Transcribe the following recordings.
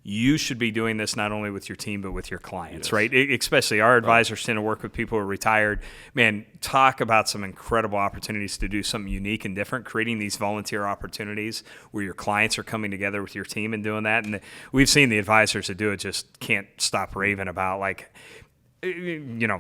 you should be doing this not only with your team, but with your clients, right? Especially our advisors tend to work with people who are retired. Man, talk about some incredible opportunities to do something unique and different, creating these volunteer opportunities where your clients are coming together with your team and doing that. And we've seen the advisors that do it just can't stop raving about, like,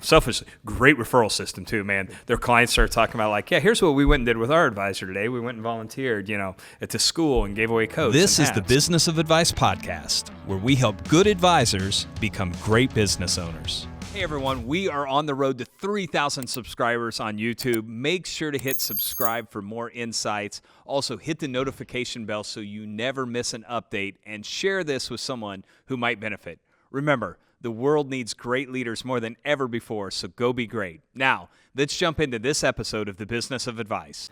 selfish, great referral system too, man. Their clients start talking about, like, yeah, here's what we went and did with our advisor today. We went and volunteered, at the school and gave away coats. This is the Business of Advice podcast, where we help good advisors become great business owners. Hey everyone, we are on the road to 3,000 subscribers on YouTube. Make sure to hit subscribe for more insights. Also, hit the notification bell so you never miss an update, and share this with someone who might benefit. Remember, the world needs great leaders more than ever before, so go be great. Now, let's jump into this episode of the Business of Advice.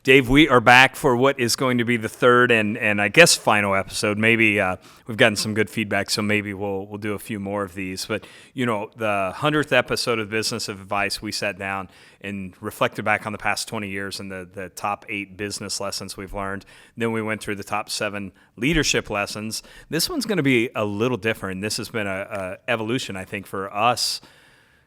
Dave, we are back for what is going to be the third and I guess final episode. Maybe we've gotten some good feedback, so maybe we'll do a few more of these. But, the 100th episode of Business of Advice, we sat down and reflected back on the past 20 years and the top 8 business lessons we've learned. Then we went through the top 7 leadership lessons. This one's going to be a little different. This has been a evolution, I think, for us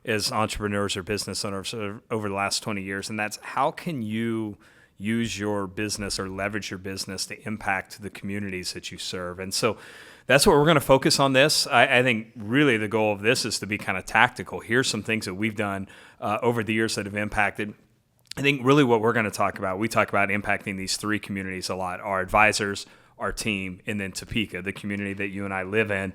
as entrepreneurs or business owners over the last 20 years, and that's how can you use your business or leverage your business to impact the communities that you serve. And so that's what we're going to focus on this. I think really the goal of this is to be kind of tactical. Here's some things that we've done over the years that have impacted. I think really what we're going to talk about, we talk about impacting these 3 communities a lot: our advisors, our team, and then Topeka, the community that you and I live in.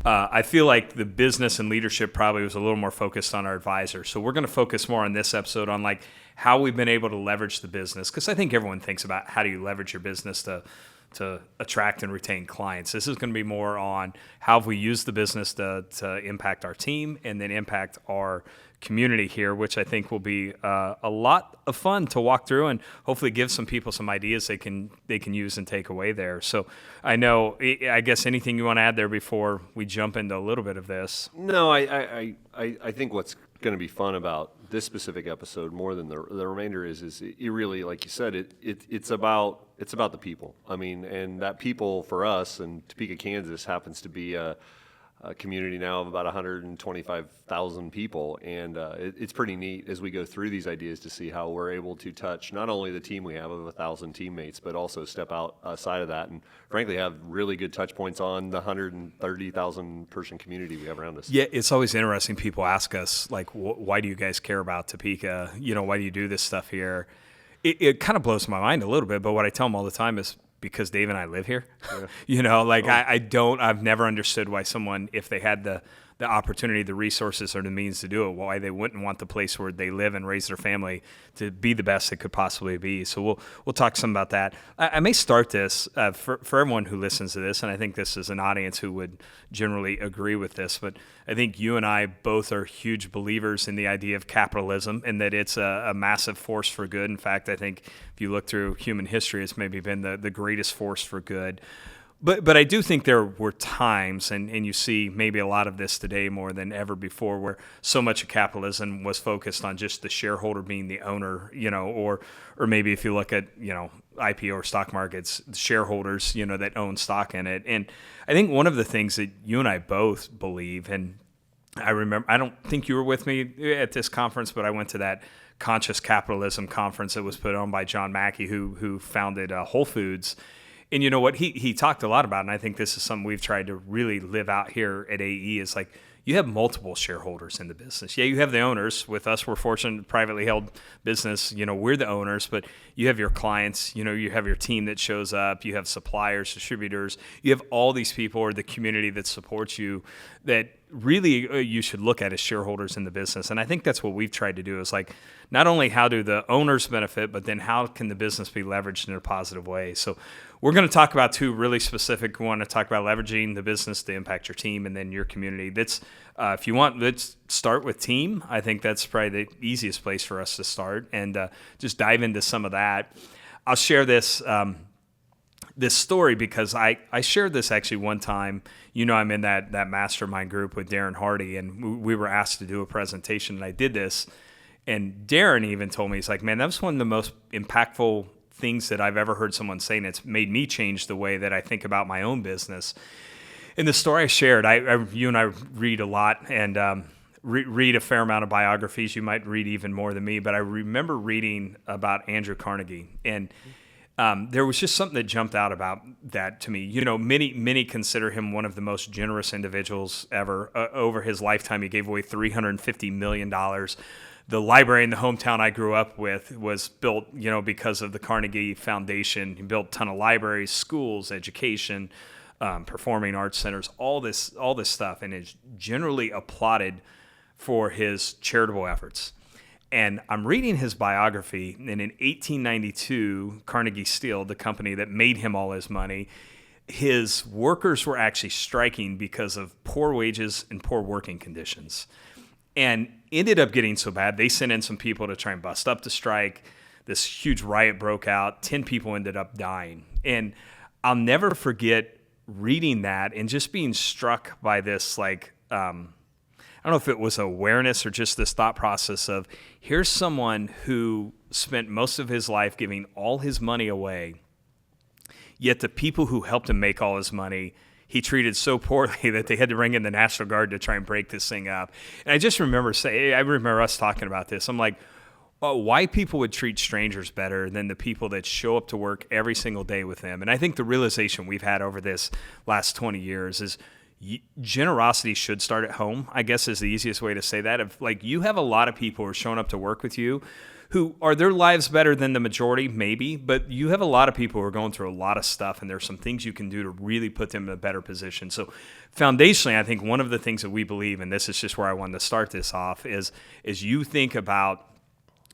I feel like the business and leadership probably was a little more focused on our advisors. So we're going to focus more on this episode on, like, how we've been able to leverage the business, because I think everyone thinks about how do you leverage your business to attract and retain clients. This is going to be more on how have we used the business to impact our team and then impact our community here, which I think will be a lot of fun to walk through and hopefully give some people some ideas they can use and take away there. So I guess anything you want to add there before we jump into a little bit of this? No, I think what's going to be fun about this specific episode more than the remainder is it really, like you said, it's about the people. I mean, and that people for us in Topeka, Kansas happens to be a community now of about 125,000 people, and it's pretty neat as we go through these ideas to see how we're able to touch not only the team we have of 1,000 teammates, but also step outside of that and frankly have really good touch points on the 130,000 person community we have around us. Yeah, it's always interesting. People ask us, like, why do you guys care about Topeka? Why do you do this stuff here? It kind of blows my mind a little bit, but what I tell them all the time is, because Dave and I live here. Yeah. I've never understood why someone, if they had the opportunity, the resources, or the means to do it, why they wouldn't want the place where they live and raise their family to be the best it could possibly be. So we'll talk some about that. I may start this for everyone who listens to this, and I think this is an audience who would generally agree with this, but I think you and I both are huge believers in the idea of capitalism and that it's a massive force for good. In fact, I think if you look through human history, it's maybe been the greatest force for good. But I do think there were times, and you see maybe a lot of this today more than ever before, where so much of capitalism was focused on just the shareholder being the owner, or maybe if you look at, IPO or stock markets, the shareholders, that own stock in it. And I think one of the things that you and I both believe, and I remember, I don't think you were with me at this conference, but I went to that Conscious Capitalism conference that was put on by John Mackey, who founded Whole Foods. And you know what he talked a lot about, and I think this is something we've tried to really live out here at AE, is like, you have multiple shareholders in the business. Yeah, you have the owners. With us, we're fortunate, privately held business, we're the owners, but you have your clients, you have your team that shows up, you have suppliers, distributors, you have all these people or the community that supports you that really you should look at as shareholders in the business. And I think that's what we've tried to do, is like, not only how do the owners benefit, but then how can the business be leveraged in a positive way. So we're going to talk about 2 really specific. We want to talk about leveraging the business to impact your team and then your community. That's if you want, let's start with team. I think that's probably the easiest place for us to start and just dive into some of that. I'll share this story because I shared this actually one time. I'm in that mastermind group with Darren Hardy, and we were asked to do a presentation, and I did this. And Darren even told me, he's like, man, that was one of the most impactful things that I've ever heard someone say, and it's made me change the way that I think about my own business. In the story I shared, you and I read a lot and read a fair amount of biographies. You might read even more than me, but I remember reading about Andrew Carnegie, and there was just something that jumped out about that to me. You know, many consider him one of the most generous individuals ever. Over his lifetime, he gave away $350 million. The library in the hometown I grew up with was built, you know, because of the Carnegie Foundation. He built a ton of libraries, schools, education, performing arts centers, all this stuff, and is generally applauded for his charitable efforts. And I'm reading his biography, and in 1892, Carnegie Steel, the company that made him all his money, his workers were actually striking because of poor wages and poor working conditions. And ended up getting so bad, they sent in some people to try and bust up the strike. This huge riot broke out. 10 people ended up dying. And I'll never forget reading that and just being struck by this, like, I don't know if it was awareness or just this thought process of, here's someone who spent most of his life giving all his money away, yet the people who helped him make all his money, he treated so poorly that they had to bring in the National Guard to try and break this thing up. And I just remember us talking about this. I'm like, oh, why people would treat strangers better than the people that show up to work every single day with them. And I think the realization we've had over this last 20 years is generosity should start at home, I guess is the easiest way to say that. If, like, you have a lot of people who are showing up to work with you who are their lives better than the majority, maybe, but you have a lot of people who are going through a lot of stuff, and there's some things you can do to really put them in a better position. So foundationally, I think one of the things that we believe, and this is just where I wanted to start this off, is you think about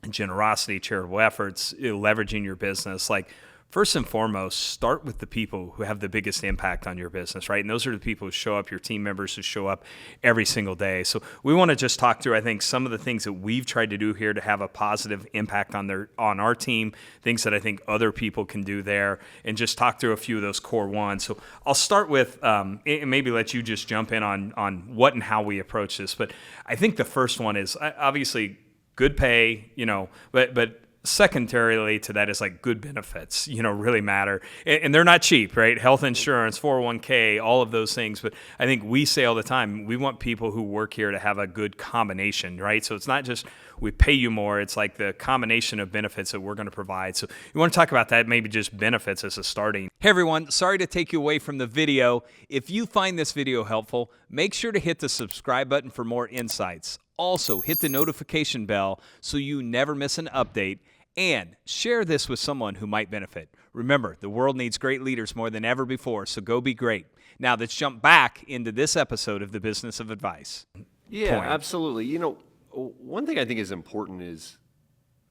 generosity, charitable efforts, leveraging your business, like, first and foremost, start with the people who have the biggest impact on your business, right? And those are the people who show up, your team members who show up every single day. So we want to just talk through, I think, some of the things that we've tried to do here to have a positive impact on our team, things that I think other people can do there, and just talk through a few of those core ones. So I'll start with, and maybe let you just jump in on what and how we approach this. But I think the first one is obviously good pay, you know, but secondarily to that is like good benefits, you know, really matter. And they're not cheap, right? Health insurance, 401k, all of those things. But I think we say all the time, we want people who work here to have a good combination, right? So it's not just we pay you more, it's like the combination of benefits that we're going to provide. So you want to talk about that, maybe just benefits as a starting. Hey everyone, sorry to take you away from the video. If you find this video helpful, make sure to hit the subscribe button for more insights. Also, hit the notification bell so you never miss an update, and share this with someone who might benefit. Remember, the world needs great leaders more than ever before, so go be great. Now let's jump back into this episode of The Business of Advice. Yeah, absolutely. You know, one thing I think is important is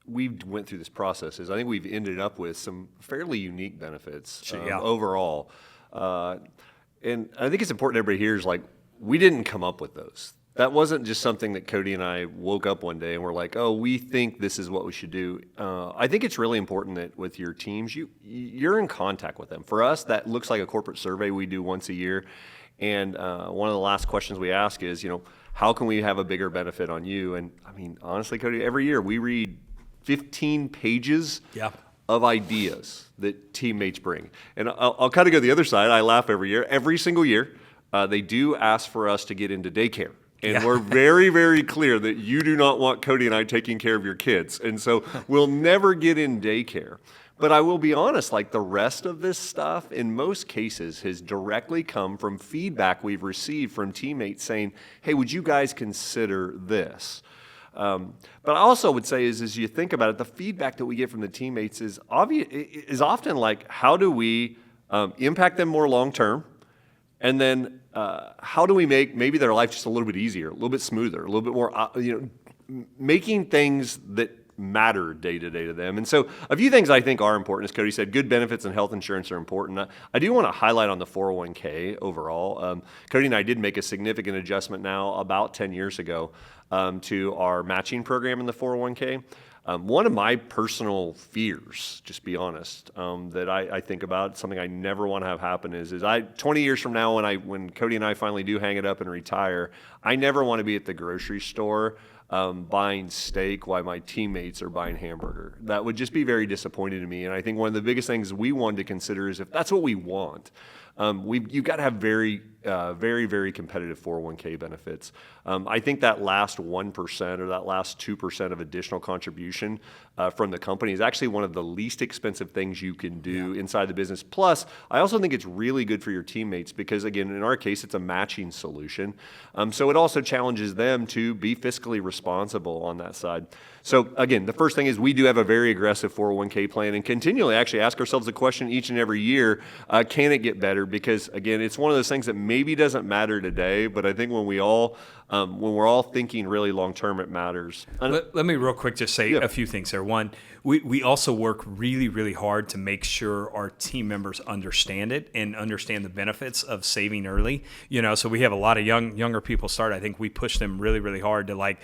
we went through this process is I think we've ended up with some fairly unique benefits overall. And I think it's important everybody hears, like, we didn't come up with those. That wasn't just something that Cody and I woke up one day and we're like, oh, we think this is what we should do. I think it's really important that with your teams, you're in contact with them. For us, that looks like a corporate survey we do once a year. And one of the last questions we ask is, you know, how can we have a bigger benefit on you? And I mean, honestly, Cody, every year we read 15 pages of ideas that teammates bring. And I'll kind of go the other side. I laugh every year. Every single year, they do ask for us to get into daycare. And we're very, very clear that you do not want Cody and I taking care of your kids. And so we'll never get in daycare. But I will be honest, like the rest of this stuff, in most cases, has directly come from feedback we've received from teammates saying, hey, would you guys consider this? But I also would say is as you think about it, the feedback that we get from the teammates is often like, how do we impact them more long-term? And then how do we make maybe their life just a little bit easier, a little bit smoother, a little bit more, making things that matter day to day to them. And so a few things I think are important. As Cody said, good benefits and health insurance are important. I do want to highlight on the 401k overall. Cody and I did make a significant adjustment now about 10 years ago to our matching program in the 401k. One of my personal fears, just be honest, that I think about, something I never want to have happen is 20 years from now when Cody and I finally do hang it up and retire, I never want to be at the grocery store buying steak while my teammates are buying hamburger. That would just be very disappointing to me. And I think one of the biggest things we wanted to consider is if that's what we want, you've got to have very, very competitive 401k benefits. I think that last 1% or that last 2% of additional contribution from the company is actually one of the least expensive things you can do inside the business. Plus, I also think it's really good for your teammates because, again, in our case, it's a matching solution. So it also challenges them to be fiscally responsible on that side. So again, the first thing is we do have a very aggressive 401k plan and continually actually ask ourselves the question each and every year, can it get better? Because again, it's one of those things that maybe doesn't matter today, but I think when we're all thinking really long term, it matters. Let me real quick just say a few things there. One, we also work really, really hard to make sure our team members understand it and understand the benefits of saving early. So we have a lot of younger people start. I think we push them really, really hard to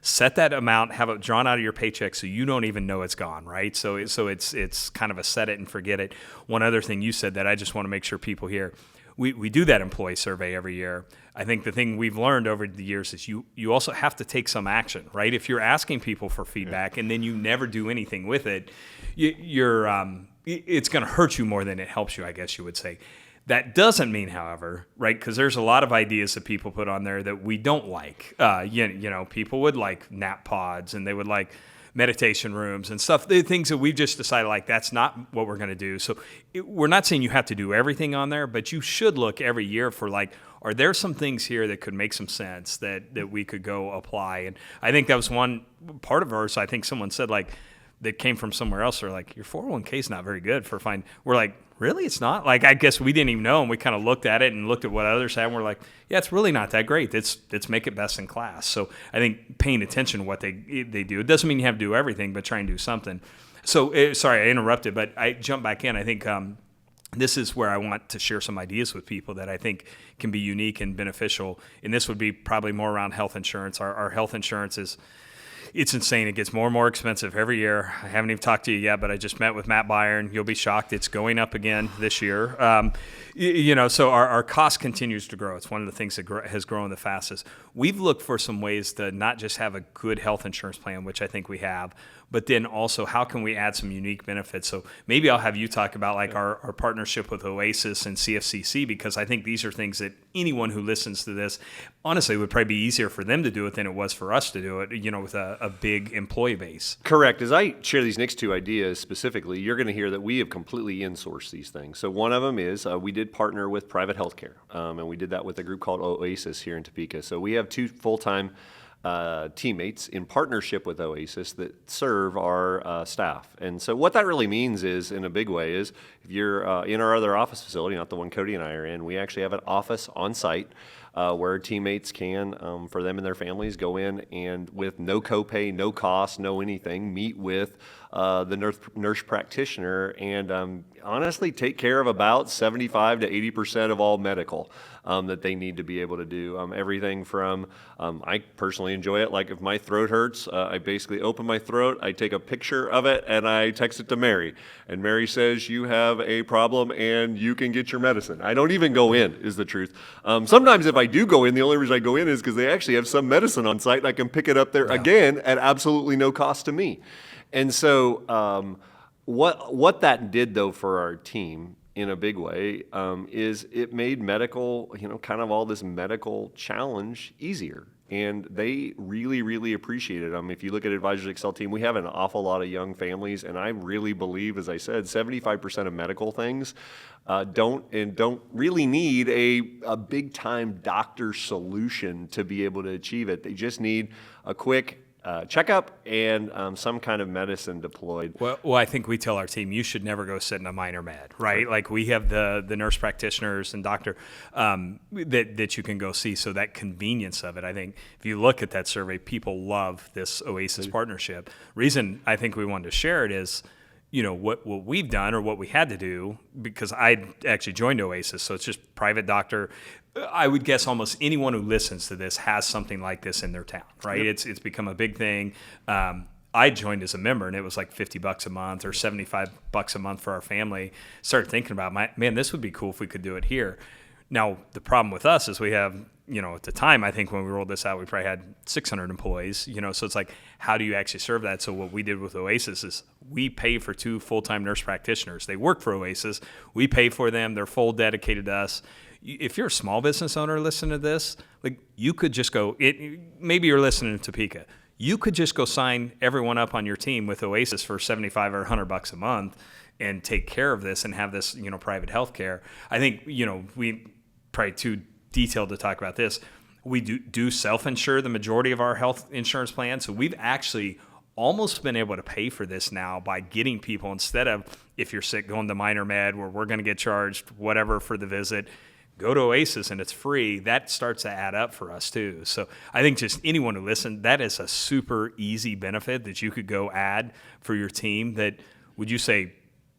set that amount, have it drawn out of your paycheck so you don't even know it's gone, right? So it's kind of a set it and forget it. One other thing you said that I just want to make sure people hear, we do that employee survey every year. I think the thing we've learned over the years is you also have to take some action, right? If you're asking people for feedback and then you never do anything with it, it's going to hurt you more than it helps you, I guess you would say. That doesn't mean, however, right, because there's a lot of ideas that people put on there that we don't like. People would like nap pods and they would like meditation rooms and stuff, the things that we've just decided that's not what we're going to do. So we're not saying you have to do everything on there, but you should look every year for are there some things here that could make some sense that we could go apply? And I think that was one part of ours. I think someone said that came from somewhere else. They're like, your 401k is not very good for finding. We're like, really? It's not? I guess we didn't even know. And we kind of looked at it and looked at what others had. And we're like, yeah, it's really not that great. Let's make it best in class. So I think paying attention to what they do. It doesn't mean you have to do everything, but try and do something. So sorry, I interrupted, but I jumped back in. I think this is where I want to share some ideas with people that I think can be unique and beneficial. And this would be probably more around health insurance. Our health insurance it's insane. It gets more and more expensive every year. I haven't even talked to you yet, but I just met with Matt Byron. You'll be shocked. It's going up again this year. So our cost continues to grow. It's one of the things that has grown the fastest. We've looked for some ways to not just have a good health insurance plan, which I think we have, but then also how can we add some unique benefits? So maybe I'll have you talk about our partnership with Oasis and CFCC, because I think these are things that anyone who listens to this, honestly, would probably be easier for them to do it than it was for us to do it, with a big employee base. Correct. As I share these next two ideas specifically, you're going to hear that we have completely insourced these things. So one of them is we did partner with private healthcare, and we did that with a group called Oasis here in Topeka. So we have two full-time teammates in partnership with Oasis that serve our staff. And so what that really means is, in a big way, is if you're in our other office facility, not the one Cody and I are in, we actually have an office on site where teammates can, for them and their families, go in and with no copay, no cost, no anything, meet with the nurse practitioner and honestly take care of about 75 to 80% of all medical that they need to be able to do. Everything from, I personally enjoy it, like if my throat hurts, I basically open my throat, I take a picture of it, and I text it to Mary. And Mary says, you have a problem and you can get your medicine. I don't even go in, is the truth. Sometimes if I do go in, the only reason I go in is because they actually have some medicine on site and I can pick it up there again at absolutely no cost to me. And so what that did, though, for our team in a big way is it made medical, kind of all this medical challenge easier. And they really, really appreciate it. If you look at Advisors Excel team, we have an awful lot of young families, and I really believe, as I said, 75% of medical things don't really need a big-time doctor solution to be able to achieve it. They just need a quick checkup and some kind of medicine deployed. Well, I think we tell our team, you should never go sit in a minor med, right? Like we have the nurse practitioners and doctor that you can go see. So that convenience of it, I think if you look at that survey, people love this Oasis partnership. Reason I think we wanted to share it is, what we've done or what we had to do, because I actually joined Oasis, so it's just private doctor. I would guess almost anyone who listens to this has something like this in their town, right? Yep. It's become a big thing. I joined as a member, and it was like $50 a month or $75 a month for our family. Started thinking about, man, this would be cool if we could do it here. Now, the problem with us is we have at the time, I think when we rolled this out, we probably had 600 employees, so it's like, how do you actually serve that? So what we did with Oasis is we pay for 2 full-time nurse practitioners. They work for Oasis. We pay for them. They're full dedicated to us. If you're a small business owner listening to this, like, you could just go, maybe you're listening to Topeka. You could just go sign everyone up on your team with Oasis for $75 or $100 a month and take care of this and have this, private health care. I think, we probably too detailed to talk about this. We do self-insure the majority of our health insurance plans. So we've actually almost been able to pay for this now by getting people, instead of, if you're sick, going to minor med where we're going to get charged whatever for the visit, go to Oasis and it's free. That starts to add up for us too. So I think just anyone who listens, that is a super easy benefit that you could go add for your team. That, would you say,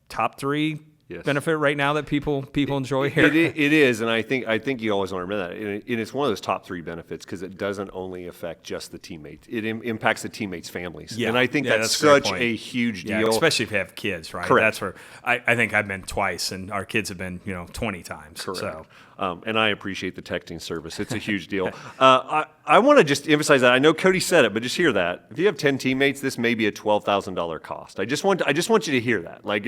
top 3 benefit right now that people enjoy here? It is, and I think you always want to remember that. And it's one of those top 3 benefits because it doesn't only affect just the teammates. It impacts the teammates' families. Yeah. And I think that's such a huge deal. Yeah, especially if you have kids, right? Correct. That's where I think I've been twice, and our kids have been 20 times. Correct. So. And I appreciate the texting service. It's a huge deal. I want to just emphasize that. I know Cody said it, but just hear that. If you have 10 teammates, this may be a $12,000 cost. I just want you to hear that. Like,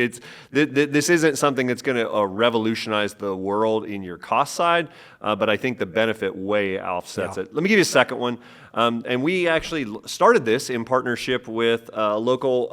this isn't something that's going to revolutionize the world in your cost side, but I think the benefit way offsets it. Let me give you a second one. And we actually started this in partnership with a local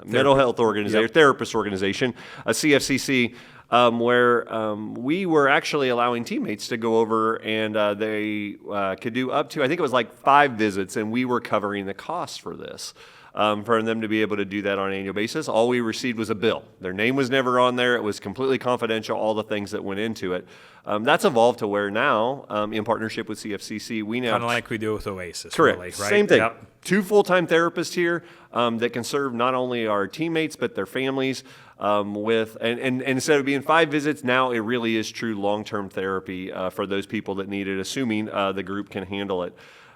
mental health organization, therapist organization, a CFCC. Where we were actually allowing teammates to go over and they could do up to, I think it was like 5 visits, and we were covering the costs for this. For them to be able to do that on an annual basis. All we received was a bill. Their name was never on there. It was completely confidential, all the things that went into it. That's evolved to where now, in partnership with CFCC, we now... Kind of like we do with Oasis. Correct. Really, right? Same thing. Yep. 2 full-time therapists here that can serve not only our teammates, but their families with... And instead of being 5 visits, now it really is true long-term therapy for those people that need it, assuming the group can handle it.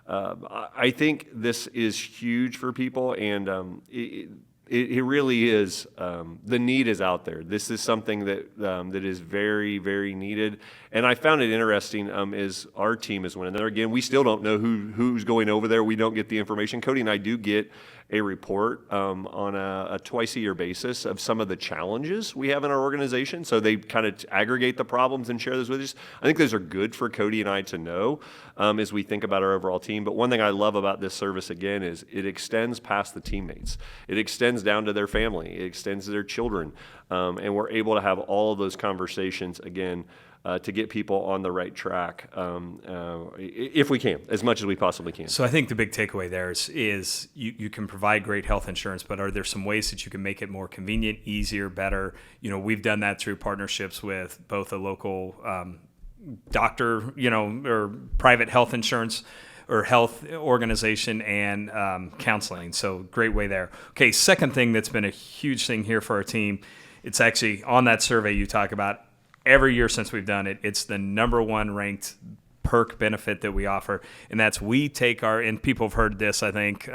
I think this is huge for people, and it really is. The need is out there. This is something that is very, very needed. And I found it interesting is our team is winning there. Again, we still don't know who's going over there. We don't get the information. Cody and I do get a report on a twice-a-year basis of some of the challenges we have in our organization. So they kind of aggregate the problems and share those with us. I think those are good for Cody and I to know as we think about our overall team. But one thing I love about this service, again, is it extends past the teammates. It extends down to their family. It extends to their children. And we're able to have all of those conversations, again, to get people on the right track, if we can, as much as we possibly can. So I think the big takeaway there is you can provide great health insurance, but are there some ways that you can make it more convenient, easier, better? We've done that through partnerships with both a local doctor, or private health insurance or health organization and counseling. So great way there. Okay, second thing that's been a huge thing here for our team, it's actually on that survey you talk about. Every year since we've done it, it's the number 1 ranked perk benefit that we offer, and that's we take and people have heard this, I think,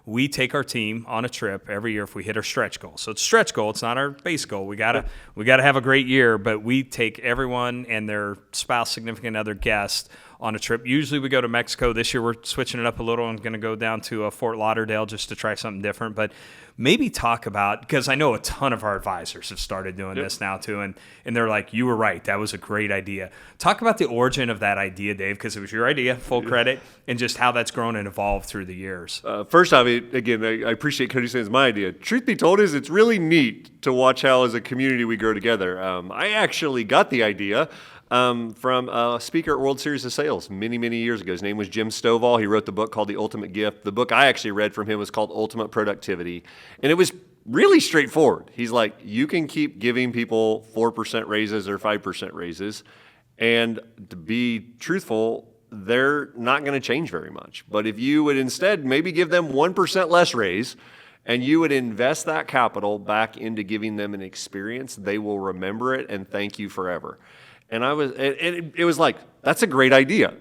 we take our team on a trip every year if we hit our stretch goal. So it's stretch goal, it's not our base goal. We gotta have a great year, but we take everyone and their spouse, significant other, guest on a trip. Usually we go to Mexico. This year we're switching it up a little and going to go down to Fort Lauderdale just to try something different. But maybe talk about, because I know a ton of our advisors have started doing this now too, and they're like, you were right, that was a great idea. Talk about the origin of that idea, Dave, because it was your idea, full credit, and just how that's grown and evolved through the years. First off, again, I appreciate Cody saying it's my idea. Truth be told is it's really neat to watch how as a community we grow together. I actually got the idea from a speaker at World Series of Sales many, many years ago. His name was Jim Stovall. He wrote the book called The Ultimate Gift. The book I actually read from him was called Ultimate Productivity. And it was really straightforward. He's like, you can keep giving people 4% raises or 5% raises. And to be truthful, they're not going to change very much. But if you would instead maybe give them 1% less raise, and you would invest that capital back into giving them an experience, they will remember it and thank you forever. And it was like, that's a great idea.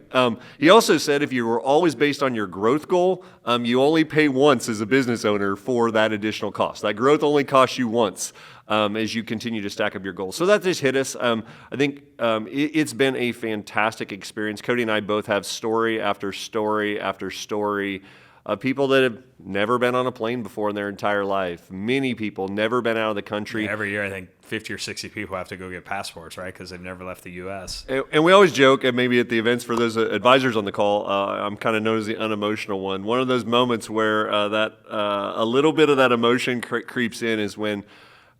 He also said if you were always based on your growth goal, you only pay once as a business owner for that additional cost. That growth only costs you once as you continue to stack up your goals. So that just hit us. I think it's been a fantastic experience. Cody and I both have story after story after story of people that have never been on a plane before in their entire life. Many people never been out of the country. Yeah, every year, I think 50 or 60 people have to go get passports, right? Because they've never left the U.S. And we always joke, and maybe at the events for those advisors on the call, I'm kind of known as the unemotional one. One of those moments where a little bit of that emotion creeps in is when,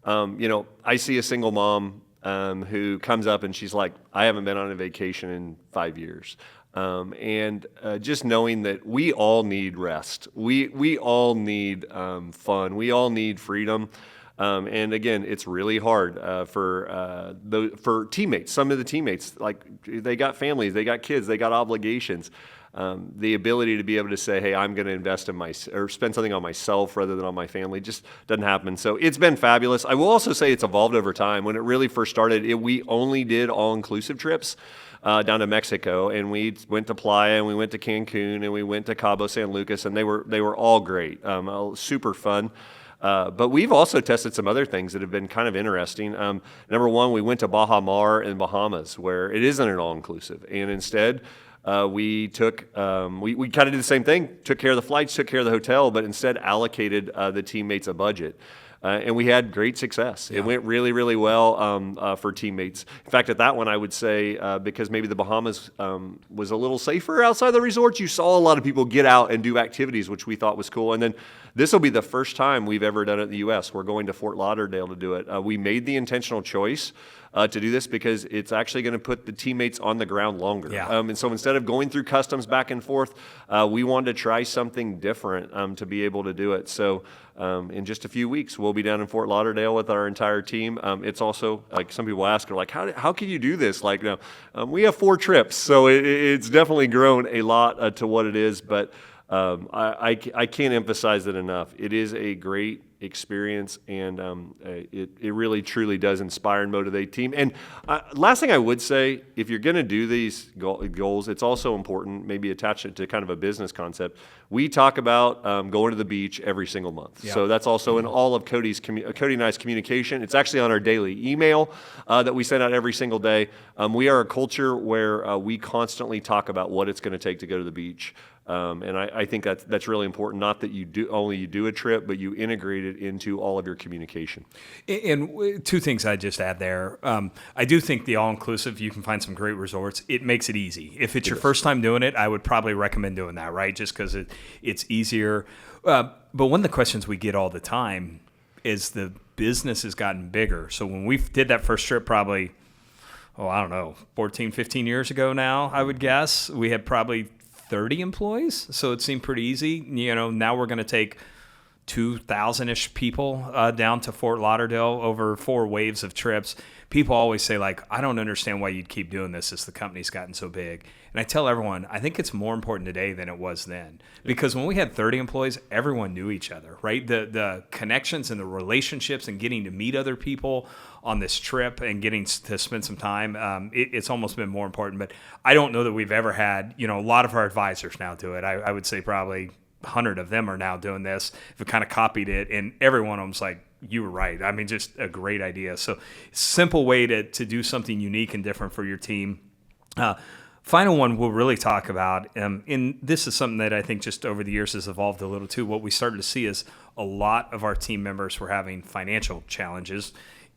I see a single mom who comes up and she's like, I haven't been on a vacation in 5 years. And just knowing that we all need rest, we all need fun, we all need freedom. And again, it's really hard for teammates. Some of the teammates, like they got families, they got kids, they got obligations. The ability to be able to say, hey, I'm going to invest in or spend something on myself rather than on my family just doesn't happen. So it's been fabulous. I will also say it's evolved over time. When it really first started, we only did all-inclusive trips down to Mexico, and we went to Playa, and we went to Cancun, and we went to Cabo San Lucas, and they were all great, super fun. But we've also tested some other things that have been kind of interesting. Number one, we went to Baja Mar in Bahamas, where it isn't an all-inclusive, and instead we kind of did the same thing, took care of the flights, took care of the hotel, but instead allocated the teammates a budget. And we had great success. It went really, really well for teammates. In fact, at that one, I would say, because maybe the Bahamas was a little safer outside the resorts, you saw a lot of people get out and do activities, which we thought was cool. And then this will be the first time we've ever done it in the U.S. We're going to Fort Lauderdale to do it. We made the intentional choice to do this because it's actually going to put the teammates on the ground longer. Yeah. And so instead of going through customs back and forth, we wanted to try something different to be able to do it. So in just a few weeks, we'll be down in Fort Lauderdale with our entire team. It's also, like some people ask, are like, how can you do this? Like, we have 4 trips, so it's definitely grown a lot to what it is, but I can't emphasize it enough. It is a great experience, and it really truly does inspire and motivate team. And last thing I would say, if you're going to do these goals, it's also important, maybe attach it to kind of a business concept. We talk about going to the beach every single month. Yeah. So that's also in all of Cody and I's communication. It's actually on our daily email that we send out every single day. We are a culture where we constantly talk about what it's going to take to go to the beach. And I think that's really important. Not that you do a trip, but you integrate it into all of your communication. And 2 things I'd just add there. I do think the all-inclusive, you can find some great resorts. It makes it easy. If it's your first time doing it, I would probably recommend doing that, right? Just because it's easier. But one of the questions we get all the time is the business has gotten bigger. So when we did that first trip probably, 14, 15 years ago now, I would guess, we had probably 30 employees, so it seemed pretty easy. Now we're going to take 2,000-ish people down to Fort Lauderdale over 4 waves of trips. People always say, like, I don't understand why you'd keep doing this as the company's gotten so big. And I tell everyone, I think it's more important today than it was then. Because when we had 30 employees, everyone knew each other, right? The connections and the relationships and getting to meet other people on this trip and getting to spend some time, it's almost been more important. But I don't know that we've ever had, a lot of our advisors now do it. I would say probably 100 of them are now doing this. We've kind of copied it, and every one of them's like, you were right. I mean, just a great idea. So simple way to do something unique and different for your team. Final one we'll really talk about, and this is something that I think just over the years has evolved a little too. What we started to see is a lot of our team members were having financial challenges.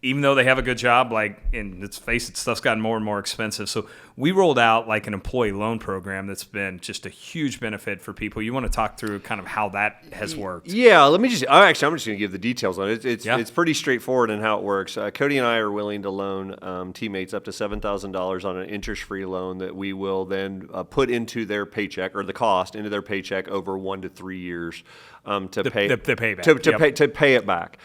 Even though they have a good job, and let's face it, stuff's gotten more and more expensive. So we rolled out like an employee loan program that's been just a huge benefit for people. You want to talk through kind of how that has worked? Yeah, I'm just going to give the details on it. It's pretty straightforward in how it works. Cody and I are willing to loan teammates up to $7,000 on an interest-free loan that we will then put into their paycheck, or the cost into their paycheck over 1 to 3 years to pay it back.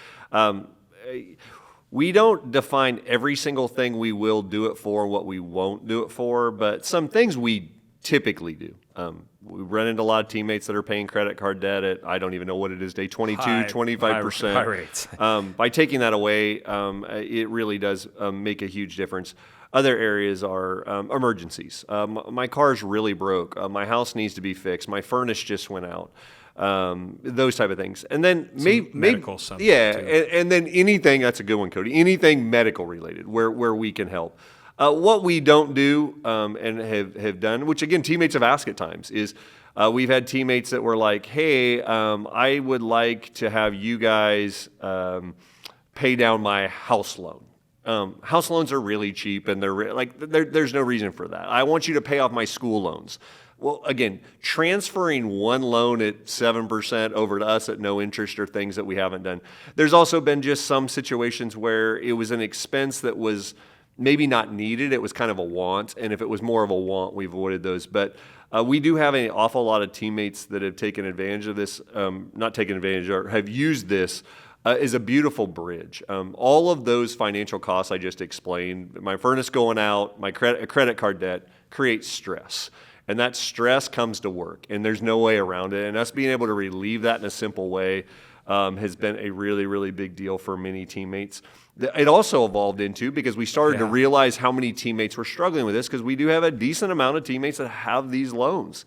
We don't define every single thing we will do it for and what we won't do it for, but some things we typically do. We run into a lot of teammates that are paying credit card debt at, I don't even know what it is, day 22, 25%. High rates. By taking that away, it really does make a huge difference. Other areas are emergencies. My car's really broke. My house needs to be fixed. My furnace just went out. Those type of things. And then medical stuff. Yeah, too. and then anything, that's a good one, Cody, anything medical related where we can help. What we don't do and have done, which again, teammates have asked at times, is we've had teammates that were like, hey, I would like to have you guys pay down my house loan. House loans are really cheap, and there's no reason for that. I want you to pay off my school loans. Well, again, transferring one loan at 7% over to us at no interest are things that we haven't done. There's also been just some situations where it was an expense that was maybe not needed. It was kind of a want, and if it was more of a want, we've avoided those. But we do have an awful lot of teammates that have taken advantage of this, not taken advantage, or have used this is a beautiful bridge. All of those financial costs I just explained, my furnace going out, my credit card debt, creates stress. And that stress comes to work, and there's no way around it. And us being able to relieve that in a simple way has been a really, really big deal for many teammates. It also evolved into, because we started to realize how many teammates were struggling with this, because we do have a decent amount of teammates that have these loans.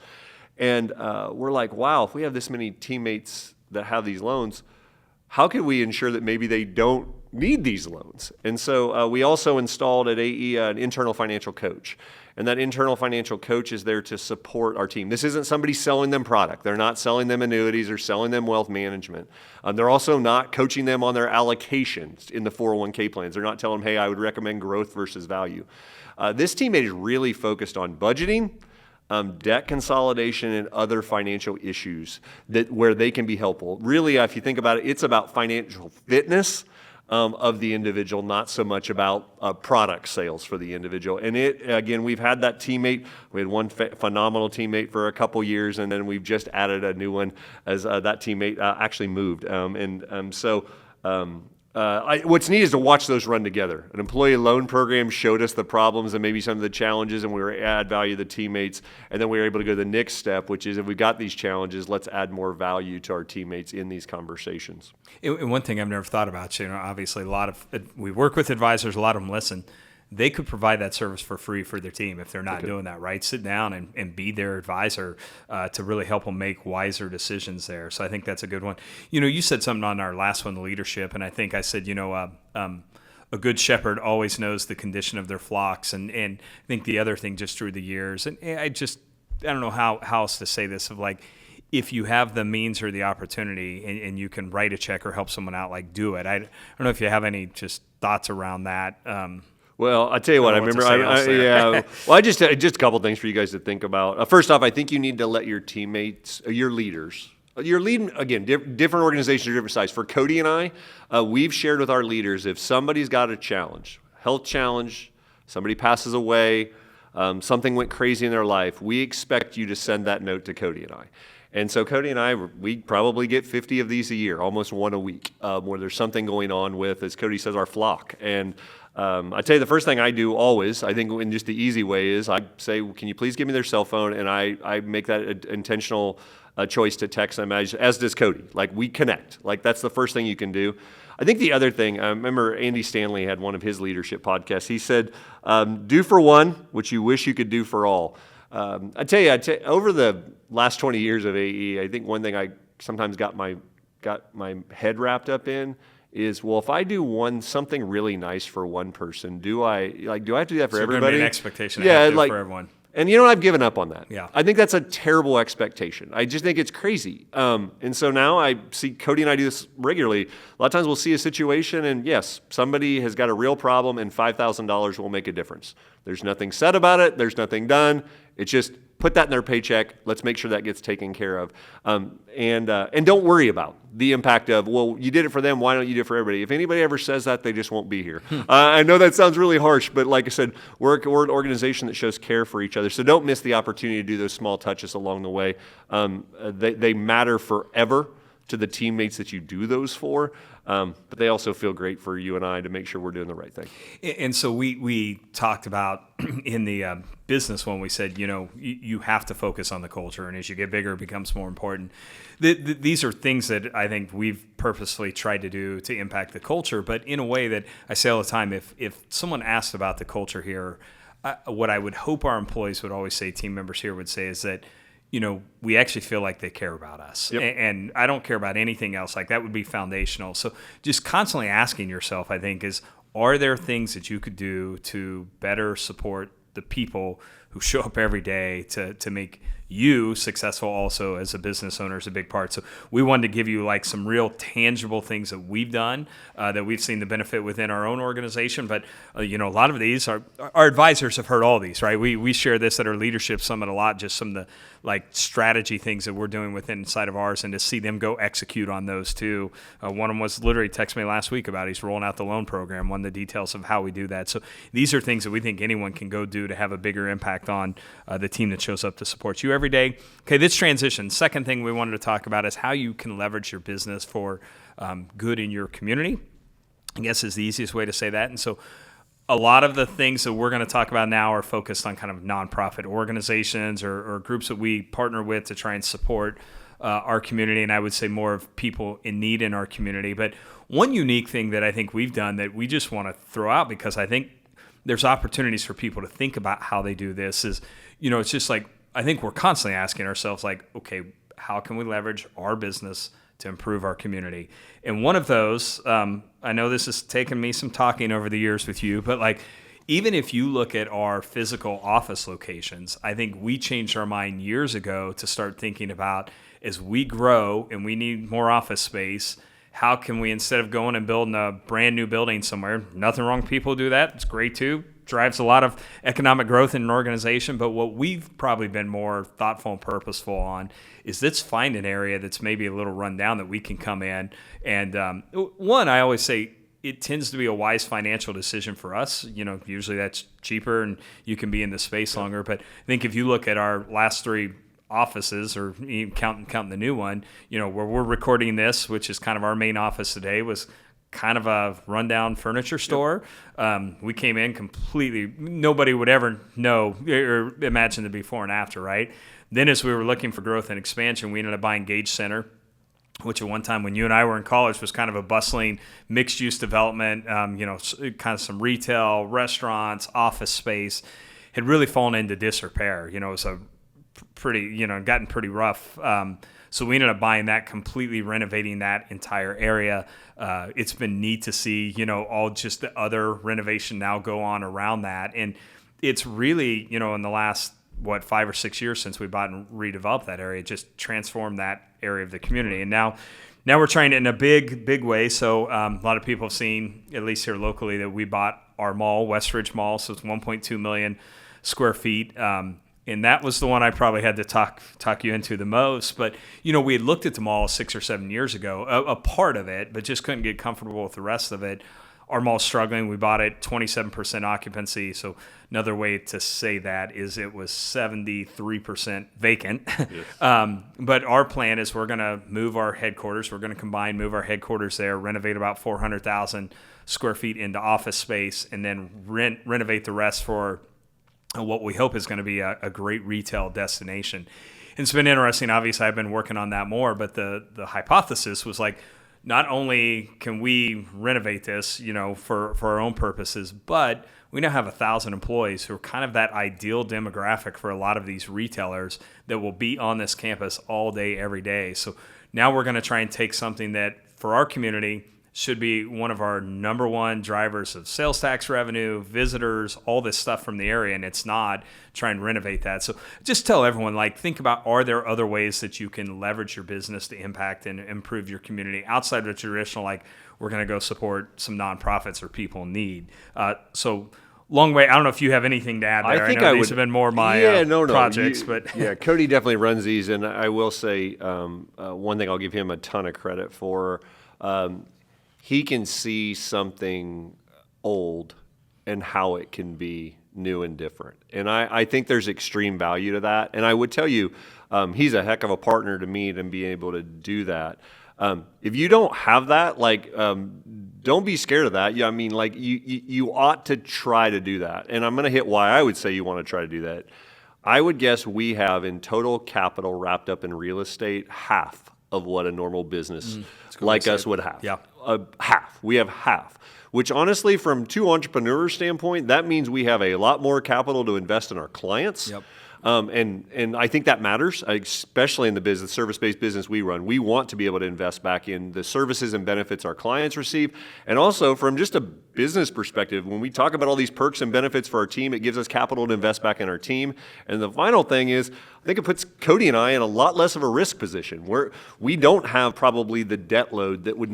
And we're like, wow, if we have this many teammates that have these loans, how can we ensure that maybe they don't need these loans? And so we also installed at AE an internal financial coach. And that internal financial coach is there to support our team. This isn't somebody selling them product. They're not selling them annuities or selling them wealth management. They're also not coaching them on their allocations in the 401k plans. They're not telling them, hey, I would recommend growth versus value. This teammate is really focused on budgeting, debt consolidation, and other financial issues where they can be helpful. Really, if you think about it, it's about financial fitness of the individual, not so much about product sales for the individual. And again, we've had that teammate. We had one phenomenal teammate for a couple years, and then we've just added a new one as that teammate actually moved. What's neat is to watch those run together. An employee loan program showed us the problems and maybe some of the challenges, and we were add value to the teammates. And then we were able to go to the next step, which is if we got these challenges, let's add more value to our teammates in these conversations. And one thing I've never thought about, obviously we work with advisors, a lot of them listen. They could provide that service for free for their team if they're not doing that, right? Sit down and be their advisor to really help them make wiser decisions there. So I think that's a good one. You said something on our last one, leadership, and I think I said, a good shepherd always knows the condition of their flocks. And I think the other thing just through the years, and I don't know how else to say this, of like, if you have the means or the opportunity and you can write a check or help someone out, like, do it. I don't know if you have any just thoughts around that. Well, I tell you what, I remember. Well, just a couple things for you guys to think about. First off, I think you need to let your teammates, your leaders, you're leading, again, different organizations are different size. For Cody and I, we've shared with our leaders, if somebody's got a challenge, health challenge, somebody passes away, something went crazy in their life, we expect you to send that note to Cody and I. And so Cody and I, we probably get 50 of these a year, almost one a week, where there's something going on with, as Cody says, our flock. And I tell you, the first thing I do always, I think in just the easy way, is I say, can you please give me their cell phone? And I make that intentional choice to text them, as does Cody. Like, we connect. Like, that's the first thing you can do. I think the other thing, I remember Andy Stanley had one of his leadership podcasts. He said, do for one what you wish you could do for all. I tell you, over the last 20 years of AE, I think one thing I sometimes got my head wrapped up in is, well, if I do something really nice for one person, do I have to do that for everybody? An expectation. Yeah, for everyone. And I've given up on that. Yeah. I think that's a terrible expectation. I just think it's crazy. And so now I see Cody and I do this regularly. A lot of times we'll see a situation, and yes, somebody has got a real problem, and $5,000 will make a difference. There's nothing said about it. There's nothing done. It's just put that in their paycheck. Let's make sure that gets taken care of. And don't worry about the impact of, well, you did it for them, why don't you do it for everybody? If anybody ever says that, they just won't be here. I know that sounds really harsh, but like I said, we're an organization that shows care for each other. So don't miss the opportunity to do those small touches along the way. They matter forever to the teammates that you do those for, but they also feel great for you and I to make sure we're doing the right thing. And so we talked about in the business when we said, you have to focus on the culture, and as you get bigger, it becomes more important. These are things that I think we've purposefully tried to do to impact the culture, but in a way that I say all the time, if someone asked about the culture here, what I would hope our employees would always say, team members here would say, is that, we actually feel like they care about us. Yep. And I don't care about anything else. Like, that would be foundational. So just constantly asking yourself, I think, are there things that you could do to better support the people who show up every day to make you successful also as a business owner is a big part. So we wanted to give you like some real tangible things that we've done, that we've seen the benefit within our own organization. But, a lot of these, our advisors have heard all these, right? We share this at our leadership summit a lot, just some of the like strategy things that we're doing inside of ours, and to see them go execute on those too. One of them was literally texted me last week about he's rolling out the loan program, one of the details of how we do that. So these are things that we think anyone can go do to have a bigger impact on the team that shows up to support you every day. Okay, this transition. Second thing we wanted to talk about is how you can leverage your business for good in your community, I guess is the easiest way to say that. And so a lot of the things that we're going to talk about now are focused on kind of nonprofit organizations or groups that we partner with to try and support our community, and I would say more of people in need in our community. But one unique thing that I think we've done that we just want to throw out, because I think there's opportunities for people to think about how they do this, is, it's just like, I think we're constantly asking ourselves, like, okay, how can we leverage our business to improve our community? And one of those, I know this has taken me some talking over the years with you, but like, even if you look at our physical office locations, I think we changed our mind years ago to start thinking about, as we grow and we need more office space, how can we, instead of going and building a brand new building somewhere, nothing wrong with people who do that, it's great too, drives a lot of economic growth in an organization, but what we've probably been more thoughtful and purposeful on is let's find an area that's maybe a little run down that we can come in. And one, I always say, it tends to be a wise financial decision for us. Usually that's cheaper and you can be in the space longer. But I think if you look at our last three offices, or even counting the new one, where we're recording this, which is kind of our main office today, was kind of a rundown furniture store. Yep. We came in completely, nobody would ever know or imagine the before and after, right? Then as we were looking for growth and expansion, we ended up buying Gage Center, which at one time when you and I were in college was kind of a bustling mixed-use development, kind of some retail, restaurants, office space, had really fallen into disrepair. It was a pretty, gotten pretty rough. So we ended up buying that, completely renovating that entire area. It's been neat to see, all just the other renovation now go on around that. And it's really, in the last, 5 or 6 years since we bought and redeveloped that area, just transformed that area of the community. And now we're trying it in a big way. So a lot of people have seen, at least here locally, that we bought our mall, Westridge Mall. So it's 1.2 million square feet. And that was the one I probably had to talk you into the most. But, we had looked at the mall 6 or 7 years ago, a part of it, but just couldn't get comfortable with the rest of it. Our mall's struggling. We bought it 27% occupancy. So another way to say that is it was 73% vacant. Yes. But our plan is we're going to move our headquarters. We're going to move our headquarters there, renovate about 400,000 square feet into office space, and then renovate the rest for what we hope is going to be a great retail destination. And it's been interesting. Obviously, I've been working on that more, but the hypothesis was like, not only can we renovate this, for our own purposes, but we now have 1,000 employees who are kind of that ideal demographic for a lot of these retailers that will be on this campus all day, every day. So now we're going to try and take something that for our community should be one of our number one drivers of sales tax revenue, visitors, all this stuff from the area, and it's not, try and renovate that. So just tell everyone, think about, are there other ways that you can leverage your business to impact and improve your community outside of the traditional, we're going to go support some nonprofits or people in need. So long way. I don't know if you have anything to add there. I know these have been more my projects. But yeah, Cody definitely runs these, and I will say one thing I'll give him a ton of credit for. He can see something old and how it can be new and different. And I think there's extreme value to that. And I would tell you, he's a heck of a partner to me to be able to do that. If you don't have that, don't be scared of that. Yeah, I mean, you ought to try to do that. And I'm going to hit why I would say you want to try to do that. I would guess we have in total capital wrapped up in real estate half of what a normal business like us would have. Yeah. Half. We have half. Which honestly, from two entrepreneurs' standpoint, that means we have a lot more capital to invest in our clients. Yep. And I think that matters, especially in the service-based business we run. We want to be able to invest back in the services and benefits our clients receive. And also from just a business perspective, when we talk about all these perks and benefits for our team, it gives us capital to invest back in our team. And the final thing is, I think it puts Cody and I in a lot less of a risk position where we don't have probably the debt load that would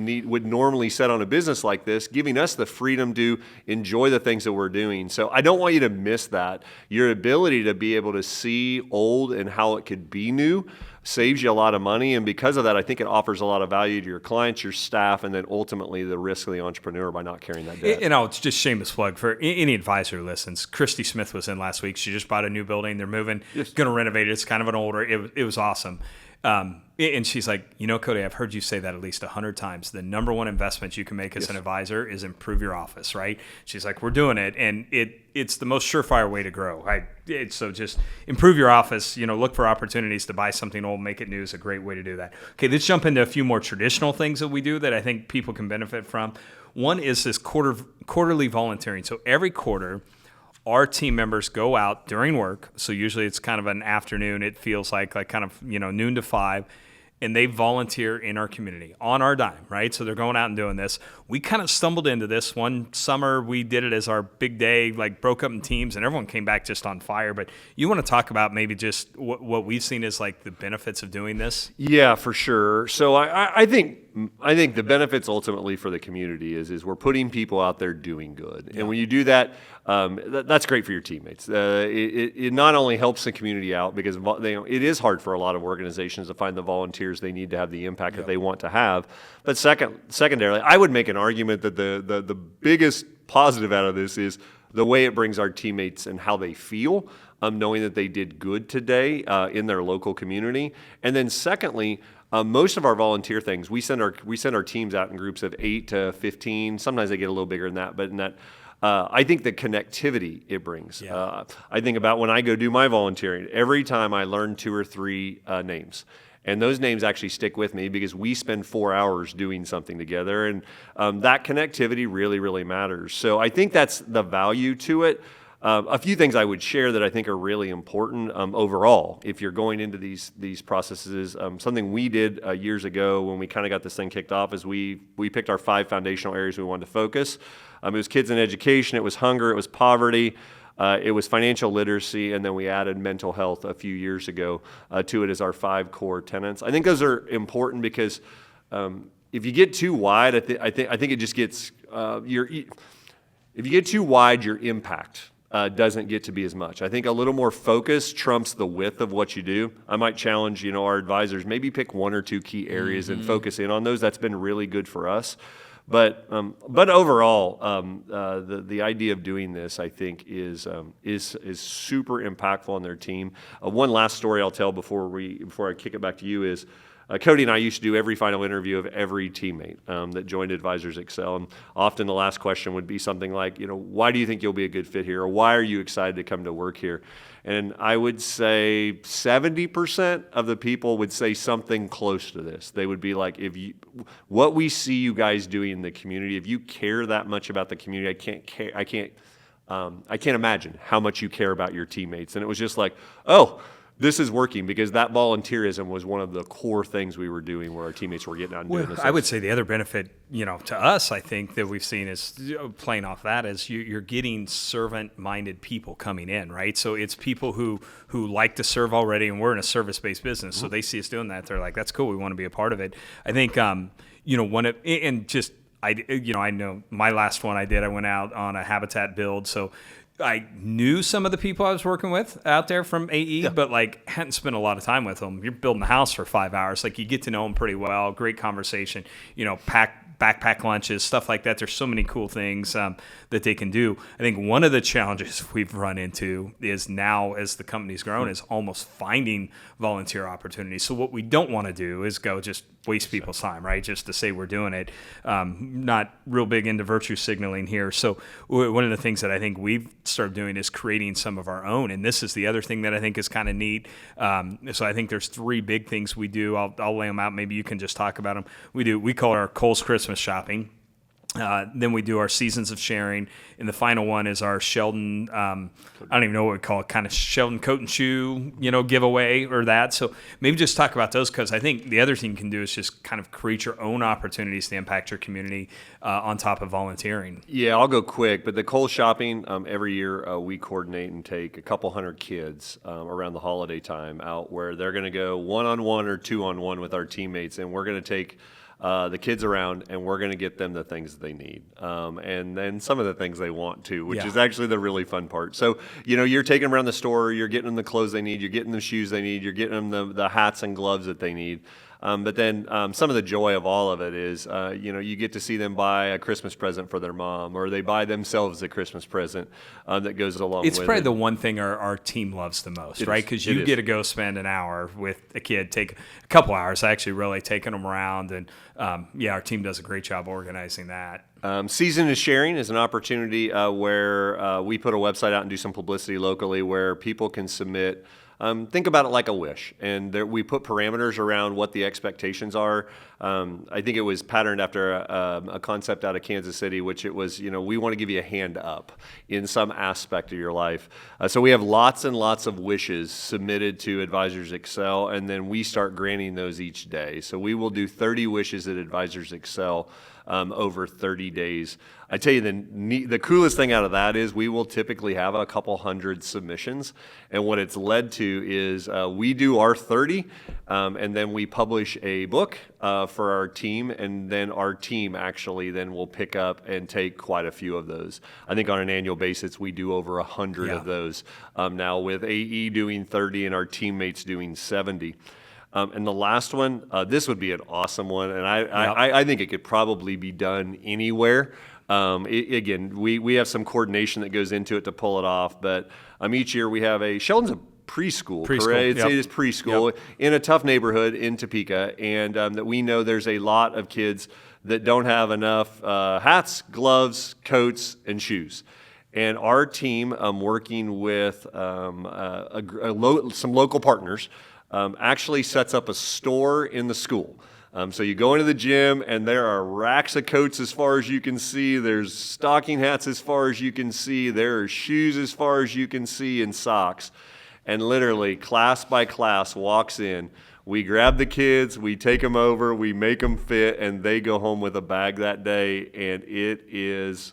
normally set on a business like this, giving us the freedom to enjoy the things that we're doing. So I don't want you to miss that. Your ability to be able to see old and how it could be new saves you a lot of money, and because of that, I think it offers a lot of value to your clients, your staff, and then ultimately the risk of the entrepreneur by not carrying that debt. It's just shameless plug for any advisor who listens. Christy Smith was in last week. She just bought a new building. They're moving, going to renovate it. It's kind of an older. It was awesome. And she's like, Cody, I've heard you say that at least 100 times. The number one investment you can make as an advisor is improve your office, right? She's like, we're doing it, and it's the most surefire way to grow. So just improve your office. Look for opportunities to buy something old, make it new is a great way to do that. Okay, let's jump into a few more traditional things that we do that I think people can benefit from. One is this quarterly volunteering. So every quarter, our team members go out during work. So usually it's kind of an afternoon. It feels like kind of noon to 5. And they volunteer in our community on our dime, right? So they're going out and doing this. We kind of stumbled into this one summer. We did it as our big day, broke up in teams, and everyone came back just on fire. But you want to talk about maybe just what we've seen as the benefits of doing this? Yeah, for sure. So I think the benefits ultimately for the community is we're putting people out there doing good. Yeah. And when you do that, that's great for your teammates. It not only helps the community out because it is hard for a lot of organizations to find the volunteers they need to have the impact that they want to have. But secondarily, I would make an argument that the biggest positive out of this is the way it brings our teammates and how they feel, knowing that they did good today in their local community. And then secondly, most of our volunteer things, we send our teams out in groups of 8 to 15. Sometimes they get a little bigger than that, but in that. I think the connectivity it brings. Yeah. I think about when I go do my volunteering, every time I learn 2 or 3 names. And those names actually stick with me because we spend 4 hours doing something together. And that connectivity really, really matters. So I think that's the value to it. A few things I would share that I think are really important overall if you're going into these processes. Something we did years ago when we kind of got this thing kicked off is we picked our 5 foundational areas we wanted to focus. It was kids and education, it was hunger, it was poverty, it was financial literacy, and then we added mental health a few years ago to it as our 5 core tenets. I think those are important because if you get too wide, I think it just gets if you get too wide, your impact doesn't get to be as much. I think a little more focus trumps the width of what you do. I might challenge our advisors, maybe pick 1 or 2 key areas and focus in on those. That's been really good for us. But overall, the idea of doing this, I think, is super impactful on their team. One last story I'll tell before I kick it back to you is Cody and I used to do every final interview of every teammate that joined Advisors Excel, and often the last question would be something like, why do you think you'll be a good fit here, or why are you excited to come to work here? And I would say 70% of the people would say something close to this. They would be like, what we see you guys doing in the community, if you care that much about the community, I can't imagine how much you care about your teammates. And it was just like, oh, this is working because that volunteerism was one of the core things we were doing where our teammates were getting out and doing this. I would say the other benefit, to us, I think that we've seen is playing off that is you're getting servant-minded people coming in, right? So it's people who like to serve already, and we're in a service-based business, so they see us doing that. They're like, that's cool. We want to be a part of it. I think, I know my last one I went out on a habitat build, so I knew some of the people I was working with out there from AE, but hadn't spent a lot of time with them. You're building a house for 5 hours. You get to know them pretty well. Great conversation, backpack lunches, stuff like that. There's so many cool things that they can do. I think one of the challenges we've run into is now as the company's grown is almost finding volunteer opportunities. So what we don't want to do is go just waste people's time, right? Just to say we're doing it. Not real big into virtue signaling here. So one of the things that I think we've started doing is creating some of our own. And this is the other thing that I think is kind of neat. So I think there's 3 big things we do. I'll lay them out. Maybe you can just talk about them. We call it our Kohl's Christmas shopping. Then we do our Seasons of Sharing, and the final one is our Sheldon, I don't even know what we call it, kind of Sheldon Coat and Shoe, giveaway or that. So maybe just talk about those, because I think the other thing you can do is just kind of create your own opportunities to impact your community on top of volunteering. Yeah, I'll go quick, but the Kohl's shopping, every year we coordinate and take a couple hundred kids around the holiday time out where they're going to go one-on-one or two-on-one with our teammates, and we're going to take the kids around, and we're going to get them the things that they need, and then some of the things they want too, which is actually the really fun part. So, you're taking them around the store, you're getting them the clothes they need, you're getting them the shoes they need, you're getting them the hats and gloves that they need. But then some of the joy of all of it is, you get to see them buy a Christmas present for their mom, or they buy themselves a Christmas present that goes along with it. It's probably the one thing our team loves the most, right? Because you get to go spend an hour with a kid, take a couple hours, actually, really taking them around. And, our team does a great job organizing that. Season of Sharing is an opportunity where we put a website out and do some publicity locally where people can submit. Think about it like a wish, and we put parameters around what the expectations are. I think it was patterned after a concept out of Kansas City, which it was, we want to give you a hand up in some aspect of your life. So we have lots and lots of wishes submitted to Advisors Excel, and then we start granting those each day. So we will do 30 wishes at Advisors Excel over 30 days. I tell you, the coolest thing out of that is we will typically have a couple hundred submissions, and what it's led to is we do our 30, and then we publish a book for our team, and then our team actually then will pick up and take quite a few of those. I think on an annual basis we do over 100 of those now, with AE doing 30 and our teammates doing 70. And the last one, this would be an awesome one, and I think it could probably be done anywhere. Again, we have some coordination that goes into it to pull it off, but each year we have Sheldon's a preschool, correct? It is preschool in a tough neighborhood in Topeka, and that we know there's a lot of kids that don't have enough hats, gloves, coats, and shoes. And our team, working with some local partners, actually sets up a store in the school. So you go into the gym, and there are racks of coats as far as you can see. There's stocking hats as far as you can see. There are shoes as far as you can see, and socks. And literally, class by class walks in. We grab the kids, we take them over, we make them fit, and they go home with a bag that day, and it's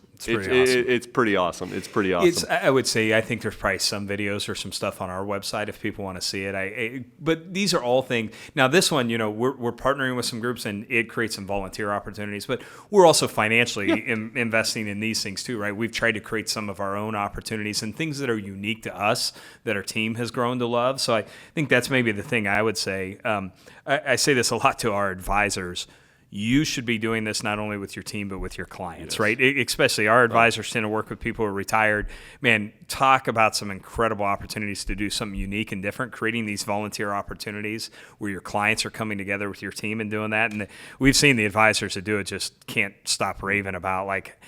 pretty awesome. It's pretty awesome. I would say, I think there's probably some videos or some stuff on our website if people want to see it. But these are all things. Now, this one, we're partnering with some groups, and it creates some volunteer opportunities. But we're also financially investing in these things too, right? We've tried to create some of our own opportunities and things that are unique to us that our team has grown to love. So I think that's maybe the thing I would say. I say this a lot to our advisors. You should be doing this not only with your team, but with your clients, right? Especially our advisors tend to work with people who are retired. Man, talk about some incredible opportunities to do something unique and different, creating these volunteer opportunities where your clients are coming together with your team and doing that. And we've seen the advisors that do it just can't stop raving about, like,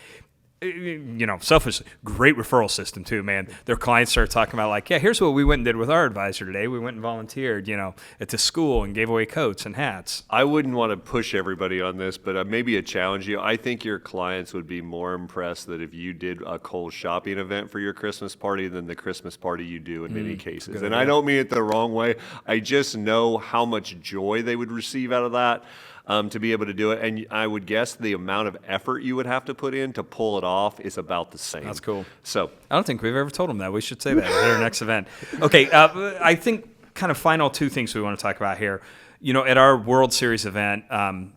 selfish, great referral system too, man. Their clients start talking about, like, here's what we went and did with our advisor today. We went and volunteered, at the school and gave away coats and hats. I wouldn't want to push everybody on this, but maybe a challenge you. I think your clients would be more impressed that if you did a Kohl's shopping event for your Christmas party than the Christmas party you do in many cases. And I don't mean it the wrong way. I just know how much joy they would receive out of that. To be able to do it, and I would guess the amount of effort you would have to put in to pull it off is about the same. That's cool. So I don't think we've ever told them that. We should say that at our next event. Okay, I think kind of final 2 things we want to talk about here. At our World Series event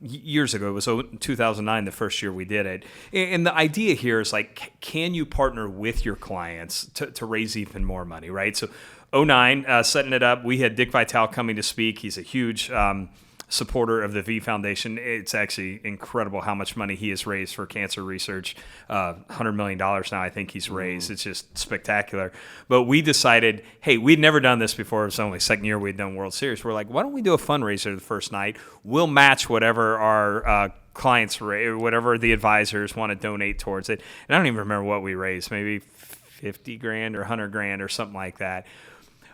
years ago, it was 2009, the first year we did it. And the idea here is, like, can you partner with your clients to raise even more money, right? So 2009, setting it up, we had Dick Vitale coming to speak. He's a huge supporter of the V Foundation. It's actually incredible how much money he has raised for cancer research. $100 million now, I think he's raised. It's just spectacular. But we decided, hey, we'd never done this before. It was only the second year we'd done World Series. We're like, why don't we do a fundraiser the first night? We'll match whatever our clients, whatever the advisors want to donate towards it. And I don't even remember what we raised, maybe 50 grand or 100 grand or something like that.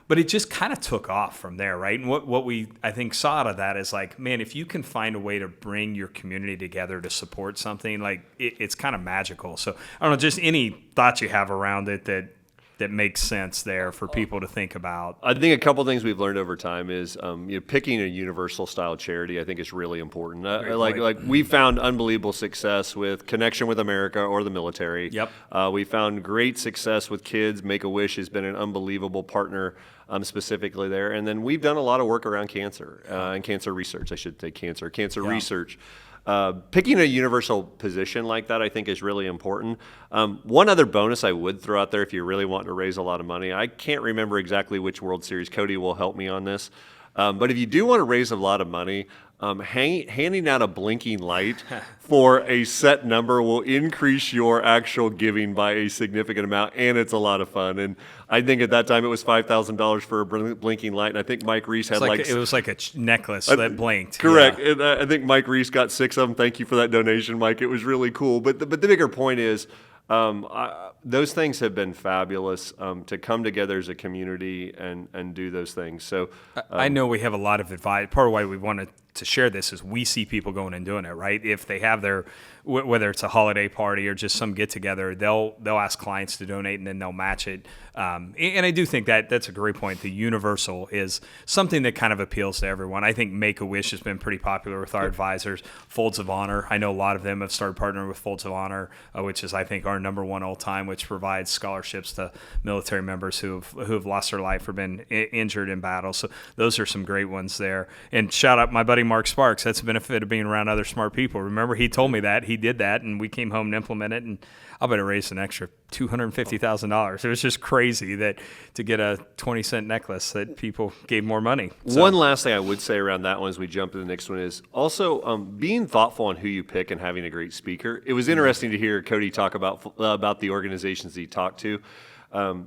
But it just kind of took off from there, right? And what we, I think, saw out of that is like, man, if you can find a way to bring your community together to support something, like it's kind of magical. So I don't know, just any thoughts you have around it that makes sense there for people to think about. I think a couple things we've learned over time is picking a universal style charity. I think is really important. Like we found unbelievable success with Connection with America or the military. Yep. We found great success with kids. Make-A-Wish has been an unbelievable partner. Specifically there, and then we've done a lot of work around cancer and cancer research. I should say cancer research. Picking a universal position like that, I think, is really important. One other bonus I would throw out there if you're really wanting to raise a lot of money, I can't remember exactly which World Series. Cody will help me on this. But if you do want to raise a lot of money, handing out a blinking light for a set number will increase your actual giving by a significant amount, and it's a lot of fun. And I think at that time it was $5,000 for a blinking light, and I think Mike Reese had it was like a necklace that blinked. Correct. Yeah. And I think Mike Reese got 6 of them. Thank you for that donation, Mike. It was really cool. But the bigger point is, those things have been fabulous to come together as a community and do those things. So I know we have a lot of advice. Part of why we wanted to share this is we see people going and doing it, right? If they have their, whether it's a holiday party or just some get together, they'll ask clients to donate and then they'll match it. And I do think that's a great point. The universal is something that kind of appeals to everyone. I think Make-A-Wish has been pretty popular with our advisors. Folds of Honor, I know a lot of them have started partnering with Folds of Honor, which is, I think, our number one all time, which provides scholarships to military members who have lost their life or been injured in battle. So those are some great ones there. And shout out my buddy Mark Sparks. That's the benefit of being around other smart people. Remember, he told me that. He did that, and we came home and implemented it, and I bet it raised an extra $250,000. It was just crazy that to get a 20-cent necklace that people gave more money. So. One last thing I would say around that one as we jump to the next one is also being thoughtful on who you pick and having a great speaker. It was interesting to hear Cody talk about the organizations he talked to.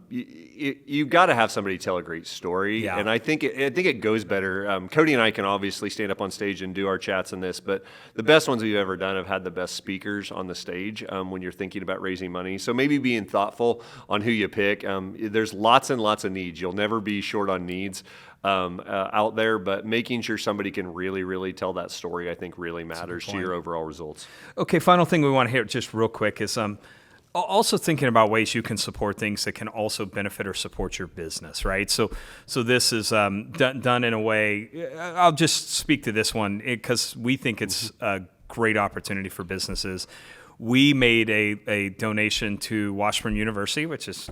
You've got to have somebody tell a great story, yeah. And I think it goes better. Cody and I can obviously stand up on stage and do our chats on this, but the best ones we've ever done have had the best speakers on the stage when you're thinking about raising money. So maybe being thoughtful on who you pick. There's lots and lots of needs. You'll never be short on needs out there, but making sure somebody can really, really tell that story, I think, really matters to your overall results. Okay, final thing we want to hear just real quick is also thinking about ways you can support things that can also benefit or support your business, right? So this is done in a way. I'll just speak to this one because we think it's a great opportunity for businesses. We made a donation to Washburn University, which is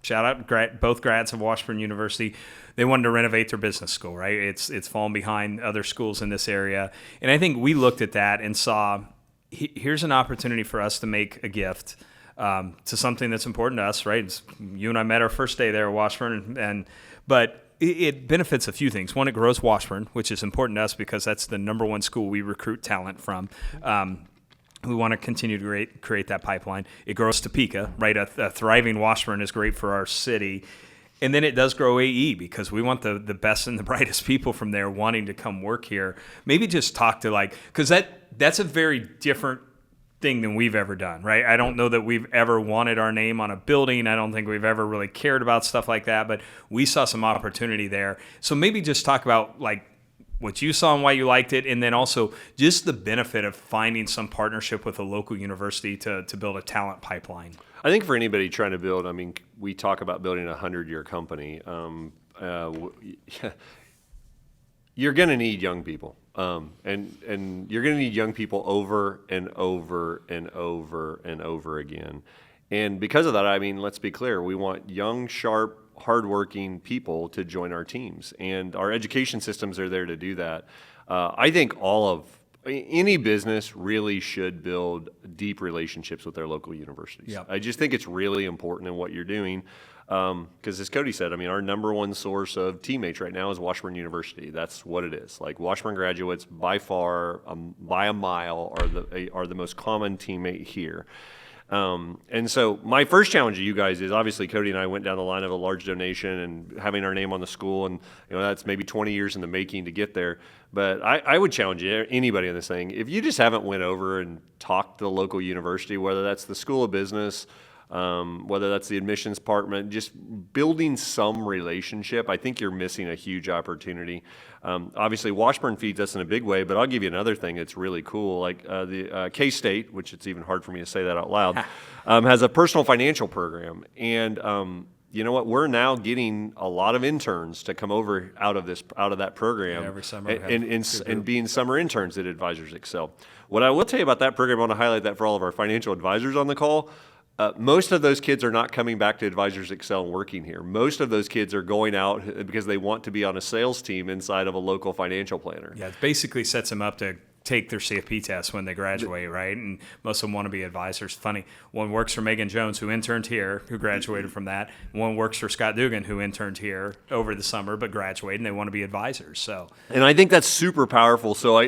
shout out both grads of Washburn University. They wanted to renovate their business school, right? It's fallen behind other schools in this area, and I think we looked at that and saw here's an opportunity for us to make a gift. To something that's important to us, right? You and I met our first day there at Washburn, but it benefits a few things. One, it grows Washburn, which is important to us because that's the number one school we recruit talent from. We want to continue to create that pipeline. It grows Topeka, right? A thriving Washburn is great for our city. And then it does grow AE because we want the best and the brightest people from there wanting to come work here. Maybe just talk to because that's a very different thing than we've ever done, right? I don't know that we've ever wanted our name on a building. I don't think we've ever really cared about stuff like that, but we saw some opportunity there. So maybe just talk about what you saw and why you liked it, and then also just the benefit of finding some partnership with a local university to build a talent pipeline. I think for anybody trying to build, we talk about building a 100-year company. You're going to need young people. And you're going to need young people over and over and over and over again. And because of that, let's be clear, we want young, sharp, hardworking people to join our teams. And our education systems are there to do that. I think any business really should build deep relationships with their local universities. Yep. I just think it's really important in what you're doing. Because as Cody said, I mean, our number one source of teammates right now is Washburn University. That's what it is. Like Washburn graduates, by far, by a mile, are the most common teammate here. And so my first challenge to you guys is obviously Cody and I went down the line of a large donation and having our name on the school, and that's maybe 20 years in the making to get there. But I would challenge anybody on this thing, if you just haven't went over and talked to the local university, whether that's the School of Business, whether that's the admissions department, just building some relationship, I think you're missing a huge opportunity. Obviously, Washburn feeds us in a big way, but I'll give you another thing that's really cool. Like the K-State, which it's even hard for me to say that out loud, has a personal financial program. And you know what? We're now getting a lot of interns to come over out of that program every summer and being summer interns at Advisors Excel. What I will tell you about that program, I want to highlight that for all of our financial advisors on the call. Most of those kids are not coming back to Advisors Excel and working here. Most of those kids are going out because they want to be on a sales team inside of a local financial planner. Yeah, it basically sets them up to take their CFP test when they graduate, right? And most of them want to be advisors. Funny, one works for Megan Jones, who interned here, who graduated from that. One works for Scott Dugan, who interned here over the summer but graduated, and they want to be advisors. So, and I think that's super powerful. So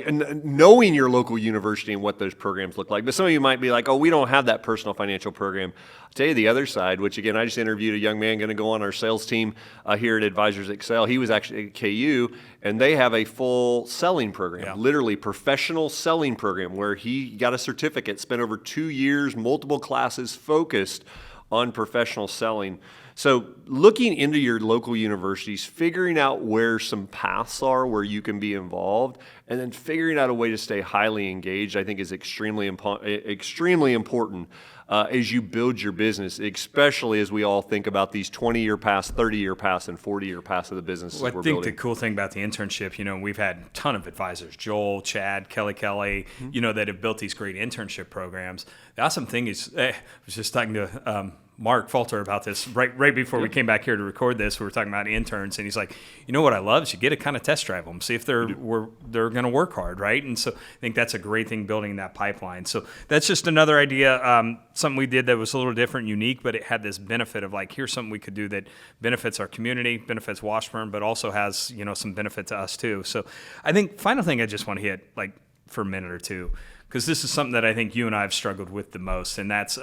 knowing your local university and what those programs look like. But some of you might be like, oh, we don't have that personal financial program. I'll tell you the other side, which again, I just interviewed a young man going to go on our sales team here at Advisors Excel. He was actually at KU, and they have a full selling program, literally professional selling program, where he got a certificate, spent over 2 years, multiple classes focused on professional selling. So looking into your local universities, figuring out where some paths are where you can be involved, and then figuring out a way to stay highly engaged, I think is extremely important as you build your business, especially as we all think about these 20-year paths, 30-year paths, and 40-year paths of the businesses we're building. I think the cool thing about the internship, we've had a ton of advisors, Joel, Chad, Kelly, that have built these great internship programs. The awesome thing is, I was just talking to Mark Falter about this right before we came back here to record this. We were talking about interns, and he's like, what I love is you get to kind of test drive them, see if they're going to work hard, right? And so I think that's a great thing, building that pipeline. So that's just another idea, something we did that was a little different, unique, but it had this benefit of like, here's something we could do that benefits our community, benefits Washburn, but also has some benefit to us too. So I think final thing I just want to hit like for a minute or two, because this is something that I think you and I have struggled with the most, and that's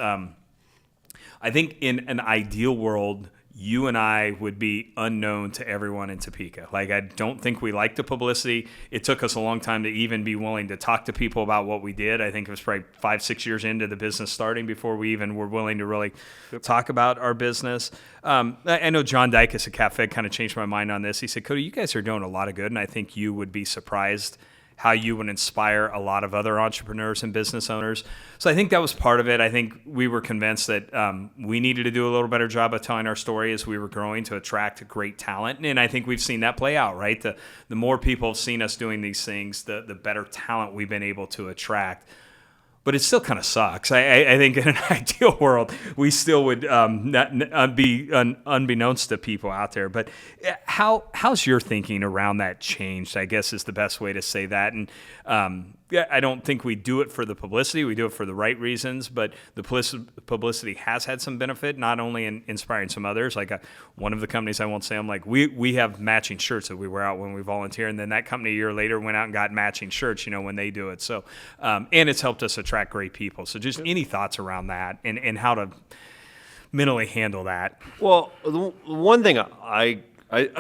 I think in an ideal world, you and I would be unknown to everyone in Topeka. Like, I don't think we like the publicity. It took us a long time to even be willing to talk to people about what we did. I think it was probably 5-6 years into the business starting before we even were willing to really talk about our business. I know John Dykes at CapFed kind of changed my mind on this. He said, Cody, you guys are doing a lot of good, and I think you would be surprised how you would inspire a lot of other entrepreneurs and business owners. So I think that was part of it. I think we were convinced that we needed to do a little better job of telling our story as we were growing to attract great talent. And I think we've seen that play out, right? The more people have seen us doing these things, the better talent we've been able to attract. But it still kind of sucks. I think in an ideal world, we still would not be unbeknownst to people out there. But how's your thinking around that changed, I guess, is the best way to say that. And I don't think we do it for the publicity. We do it for the right reasons. But the publicity has had some benefit, not only in inspiring some others. Like one of the companies, I won't say, I'm like, we have matching shirts that we wear out when we volunteer. And then that company a year later went out and got matching shirts, when they do it. So, and it's helped us attract great people. So just any thoughts around that and how to mentally handle that? Well, the one thing I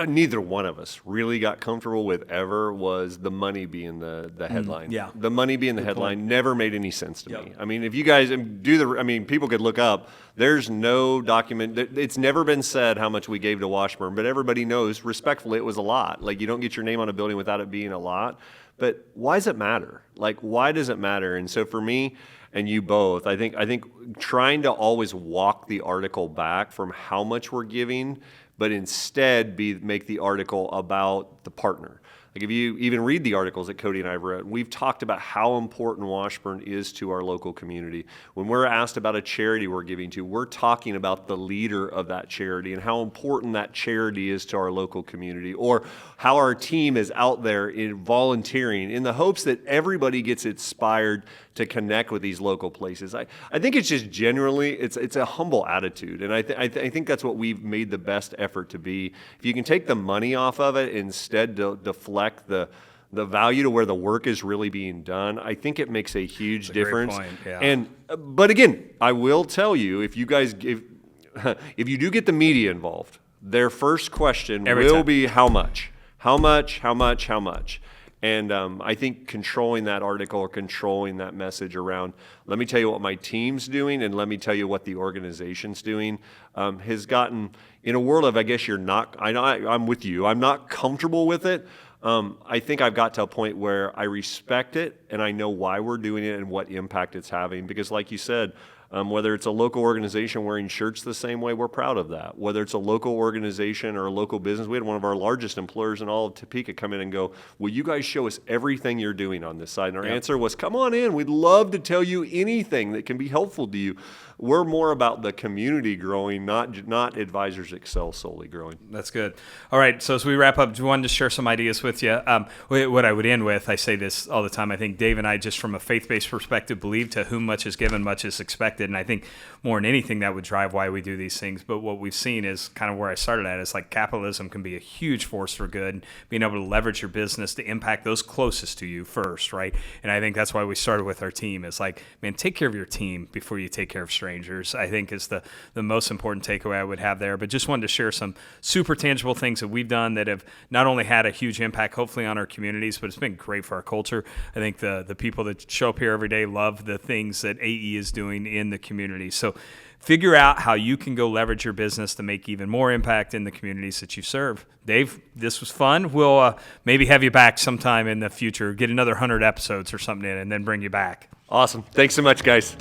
neither one of us really got comfortable with ever was the money being the headline. Yeah. The money being the headline never made any sense to me. I mean, if you guys people could look up, there's no document, it's never been said how much we gave to Washburn, but everybody knows respectfully it was a lot. Like, you don't get your name on a building without it being a lot. But why does it matter? Like, why does it matter? And so for me and you both, I think trying to always walk the article back from how much we're giving, but instead make the article about the partner. Like if you even read the articles that Cody and I have read, we've talked about how important Washburn is to our local community. When we're asked about a charity we're giving to, we're talking about the leader of that charity and how important that charity is to our local community, or how our team is out there in volunteering in the hopes that everybody gets inspired to connect with these local places. I think it's just generally, it's a humble attitude, and I think that's what we've made the best effort to be. If you can take the money off of it, instead deflect the value to where the work is really being done, I think it makes a huge difference. Great point, yeah. But again, I will tell you, if you do get the media involved, their first question will be how much? How much? How much? How much? And I think controlling that article or controlling that message around, let me tell you what my team's doing and let me tell you what the organization's doing, has gotten, in a world of, I guess I'm with you, I'm not comfortable with it. I think I've got to a point where I respect it and I know why we're doing it and what impact it's having. Because like you said, whether it's a local organization wearing shirts the same way, we're proud of that. Whether it's a local organization or a local business, we had one of our largest employers in all of Topeka come in and go, will you guys show us everything you're doing on this side? And our answer was, come on in. We'd love to tell you anything that can be helpful to you. We're more about the community growing, not Advisors Excel solely growing. That's good. All right, so as we wrap up, I wanted to share some ideas with you. What I would end with, I say this all the time, I think Dave and I, just from a faith-based perspective, believe to whom much is given, much is expected. And I think more than anything, that would drive why we do these things. But what we've seen is kind of where I started at, is like capitalism can be a huge force for good, being able to leverage your business to impact those closest to you first, right? And I think that's why we started with our team. It's like, man, take care of your team before you take care of strangers, I think is the most important takeaway I would have there. But just wanted to share some super tangible things that we've done that have not only had a huge impact, hopefully, on our communities, but it's been great for our culture. I think the people that show up here every day love the things that AE is doing in the community. So figure out how you can go leverage your business to make even more impact in the communities that you serve. Dave, this was fun. We'll maybe have you back sometime in the future, get another 100 episodes or something in, and then bring you back. Awesome. Thanks so much, guys.